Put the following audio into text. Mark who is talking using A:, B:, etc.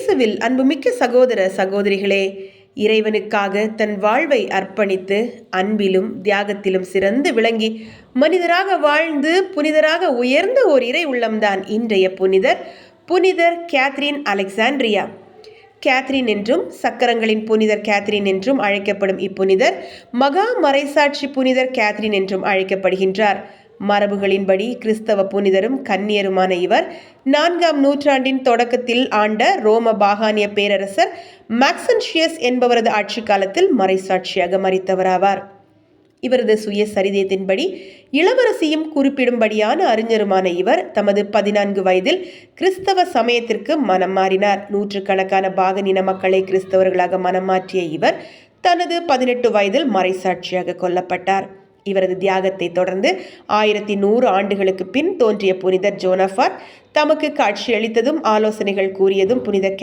A: இயேசுவில் அன்புமிக்க சகோதர சகோதரிகளே, இறைவனுக்காக தன் வாழ்வை அர்ப்பணித்து அன்பிலும் தியாகத்திலும் சிறந்து விளங்கி மனிதராக வாழ்ந்து புனிதராக உயர்ந்த ஓர் இறை உள்ளம்தான் இன்றைய புனிதர் கேத்ரின் அலெக்சாண்ட்ரியா. கேத்ரின் என்றும் சக்கரங்களின் புனிதர் கேத்ரின் என்றும் அழைக்கப்படும் இப்புனிதர் மகா மறைசாட்சி புனிதர் கேத்ரின் என்றும் அழைக்கப்படுகின்றார். மரபுகளின்படி கிறிஸ்தவ புனிதரும் கன்னியருமான இவர் 4ஆம் நூற்றாண்டின் தொடக்கத்தில் ஆண்ட ரோம பாகானிய பேரரசர் மேக்சன்ஷியஸ் என்பவரது ஆட்சி காலத்தில் மறைசாட்சியாக மரித்தவராவார். இவரது சுயசரிதத்தின்படி இளவரசியும் குறிப்பிடும்படியான அறிஞருமான இவர் தமது 14 வயதில் கிறிஸ்தவ சமயத்திற்கு மனம் மாறினார். நூற்றுக்கணக்கான பாகனின மக்களை கிறிஸ்தவர்களாக மனம் மாற்றிய இவர் தனது 18 வயதில் மறைசாட்சியாக கொல்லப்பட்டார். இவரது தியாகத்தை தொடர்ந்து 1100 ஆண்டுகளுக்கு பின் தோன்றிய புனிதர் ஜோனாஃபார் தமக்கு காட்சியளித்ததும் ஆலோசனைகள் கூறியதும் புனித